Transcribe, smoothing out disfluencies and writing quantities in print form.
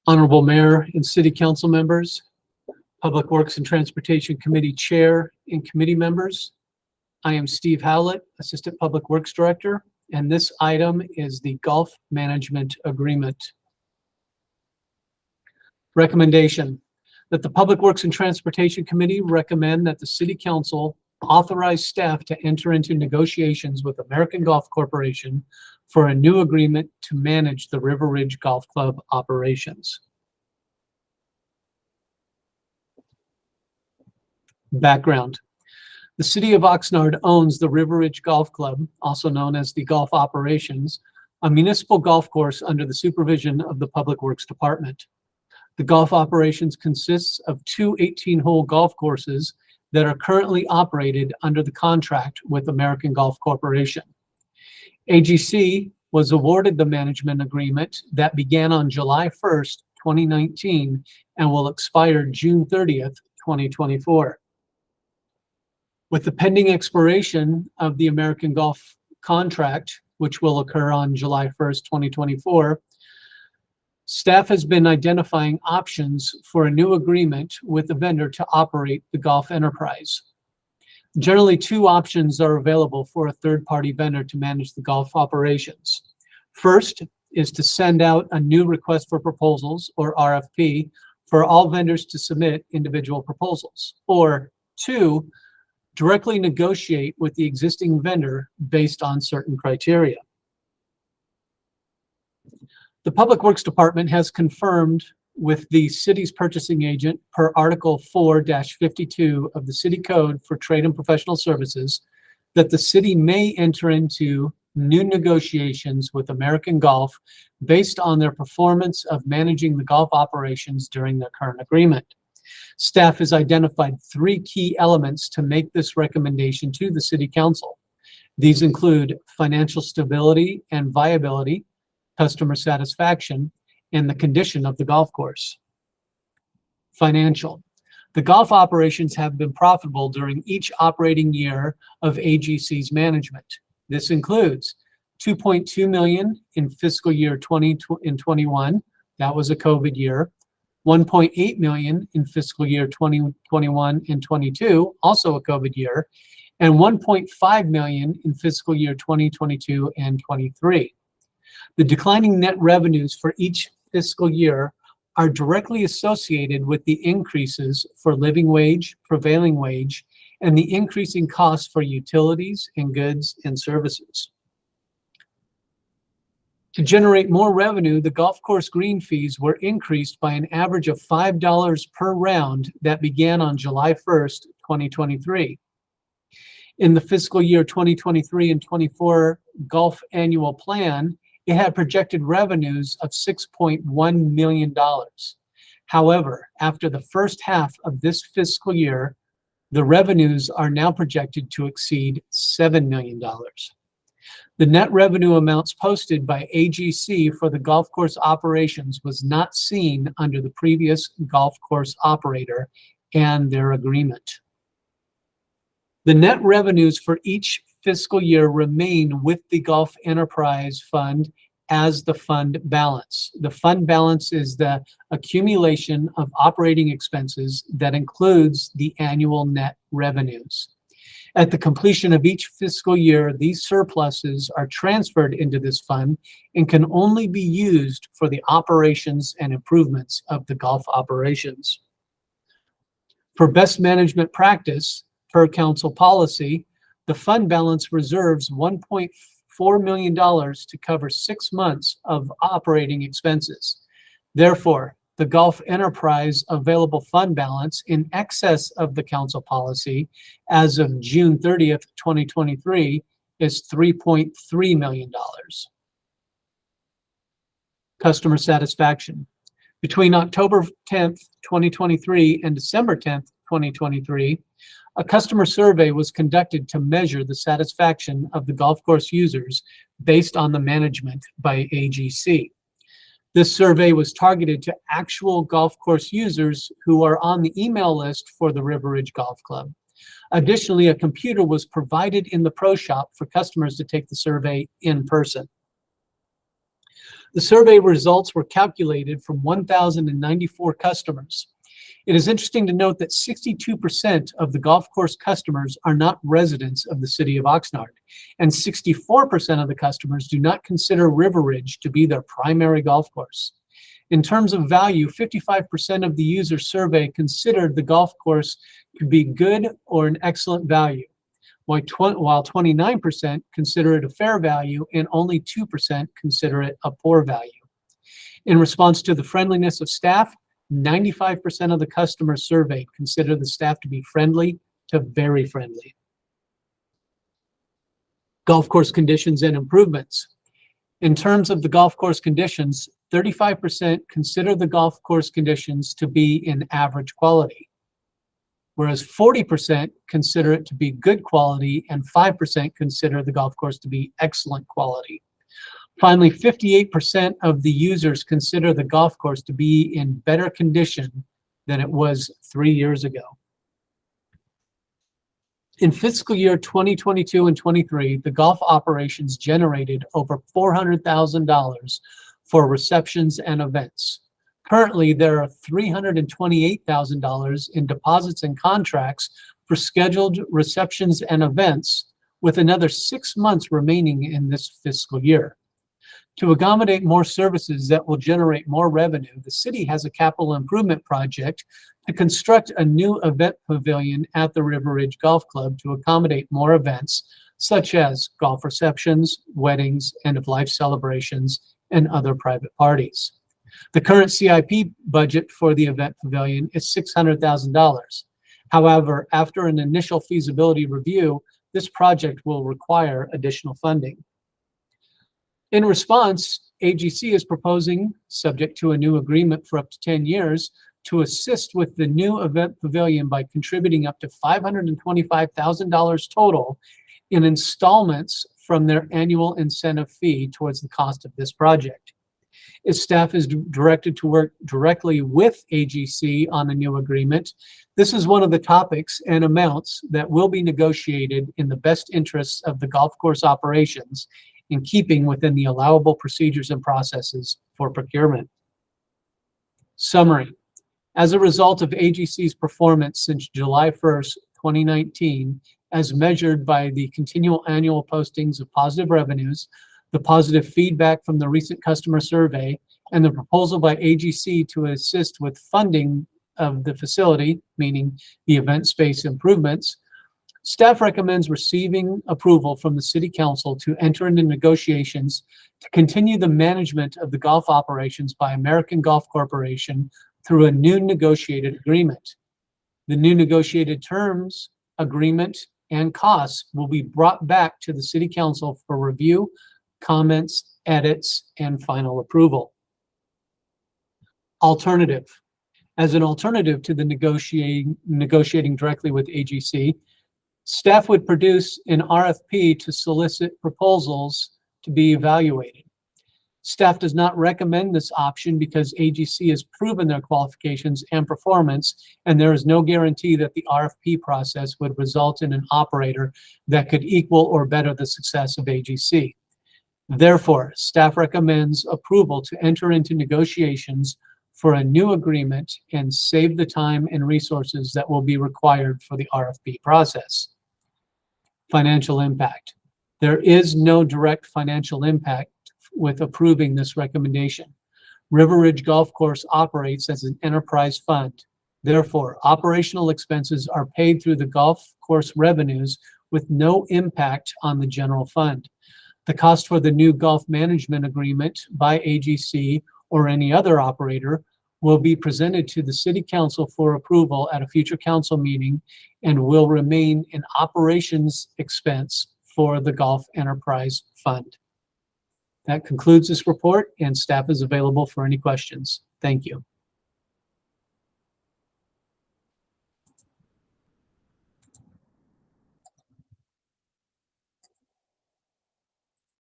Honorable Mayor and City Council members, Public Works and Transportation Committee Chair and committee members. I am Steve Howlett, Assistant Public Works Director, and this item is the Golf Management Agreement. Recommendation that the Public Works and Transportation Committee recommend that the City Council authorize staff to enter into negotiations with American Golf Corporation for a new agreement to manage the River Ridge Golf Club operations. Background. The City of Oxnard owns the River Ridge Golf Club, also known as the Golf Operations, a municipal golf course under the supervision of the Public Works Department. The Golf Operations consists of two 18-hole golf courses that are currently operated under the contract with American Golf Corporation. AGC was awarded the management agreement that began on July 1st, 2019 and will expire June 30th, 2024. With the pending expiration of the American Golf contract, which will occur on July 1st, 2024, staff has been identifying options for a new agreement with the vendor to operate the golf enterprise. Generally, two options are available for a third-party vendor to manage the golf operations. First is to send out a new request for proposals, or RFP, for all vendors to submit individual proposals. Or two, directly negotiate with the existing vendor based on certain criteria. The Public Works Department has confirmed with the city's purchasing agent per Article 4-52 of the City Code for Trade and Professional Services that the city may enter into new negotiations with American Golf based on their performance of managing the golf operations during their current agreement. Staff has identified three key elements to make this recommendation to the City Council. These include financial stability and viability, customer satisfaction, and the condition of the golf course. Financial. The golf operations have been profitable during each operating year of AGC's management. This includes $2.2 million in fiscal year 2021, that was a COVID year, $1.8 million in fiscal year 2021 and 22, also a COVID year, and $1.5 million in fiscal year 2022 and 23. The declining net revenues for each fiscal year are directly associated with the increases for living wage, prevailing wage, and the increasing costs for utilities and goods and services. To generate more revenue, the golf course green fees were increased by an average of $5 per round that began on July 1st, 2023. In the fiscal year 2023 and 24 golf annual plan, it had projected revenues of $6.1 million. However, after the first half of this fiscal year, the revenues are now projected to exceed $7 million. The net revenue amounts posted by AGC for the golf course operations was not seen under the previous golf course operator and their agreement. The net revenues for each fiscal year remain with the Golf Enterprise Fund as the fund balance. The fund balance is the accumulation of operating expenses that includes the annual net revenues. At the completion of each fiscal year, these surpluses are transferred into this fund and can only be used for the operations and improvements of the golf operations. For best management practice, per council policy, the fund balance reserves $1.4 million to cover 6 months of operating expenses. Therefore, the Golf Enterprise available fund balance in excess of the council policy as of June 30th, 2023 is $3.3 million. Customer satisfaction. Between October 10th, 2023 and December 10th, 2023, a customer survey was conducted to measure the satisfaction of the golf course users based on the management by AGC. This survey was targeted to actual golf course users who are on the email list for the River Ridge Golf Club. Additionally, a computer was provided in the pro shop for customers to take the survey in person. The survey results were calculated from 1,094 customers. It is interesting to note that 62% of the golf course customers are not residents of the city of Oxnard, and 64% of the customers do not consider River Ridge to be their primary golf course. In terms of value, 55% of the users surveyed considered the golf course to be good or an excellent value, while 29% consider it a fair value and only 2% consider it a poor value. In response to the friendliness of staff, 95% of the customers surveyed consider the staff to be friendly to very friendly. Golf course conditions and improvements. In terms of the golf course conditions, 35% consider the golf course conditions to be in average quality, whereas 40% consider it to be good quality and 5% consider the golf course to be excellent quality. Finally, 58% of the users consider the golf course to be in better condition than it was 3 years ago. In fiscal year 2022 and 23, the golf operations generated over $400,000 for receptions and events. Currently, there are $328,000 in deposits and contracts for scheduled receptions and events, with another 6 months remaining in this fiscal year. To accommodate more services that will generate more revenue, the city has a capital improvement project to construct a new event pavilion at the River Ridge Golf Club to accommodate more events, such as golf receptions, weddings, end-of-life celebrations, and other private parties. The current CIP budget for the event pavilion is $600,000. However, after an initial feasibility review, this project will require additional funding. In response, AGC is proposing, subject to a new agreement for up to 10 years, to assist with the new event pavilion by contributing up to $525,000 total in installments from their annual incentive fee towards the cost of this project. Its staff is directed to work directly with AGC on a new agreement. This is one of the topics and amounts that will be negotiated in the best interests of the golf course operations, in keeping within the allowable procedures and processes for procurement. Summary. As a result of AGC's performance since July 1st, 2019, as measured by the continual annual postings of positive revenues, the positive feedback from the recent customer survey, and the proposal by AGC to assist with funding of the facility, meaning the event space improvements, staff recommends receiving approval from the City Council to enter into negotiations to continue the management of the golf operations by American Golf Corporation through a new negotiated agreement. The new negotiated terms, agreement, and costs will be brought back to the City Council for review, comments, edits, and final approval. Alternative. As an alternative to the negotiating directly with AGC, staff would produce an RFP to solicit proposals to be evaluated. Staff does not recommend this option because AGC has proven their qualifications and performance, and there is no guarantee that the RFP process would result in an operator that could equal or better the success of AGC. Therefore, staff recommends approval to enter into negotiations for a new agreement and save the time and resources that will be required for the RFP process. Financial impact. There is no direct financial impact with approving this recommendation. River Ridge Golf Course operates as an enterprise fund. Therefore, operational expenses are paid through the golf course revenues with no impact on the general fund. The cost for the new golf management agreement by AGC or any other operator will be presented to the City Council for approval at a future council meeting and will remain an operations expense for the Golf Enterprise Fund. That concludes this report, and staff is available for any questions. Thank you.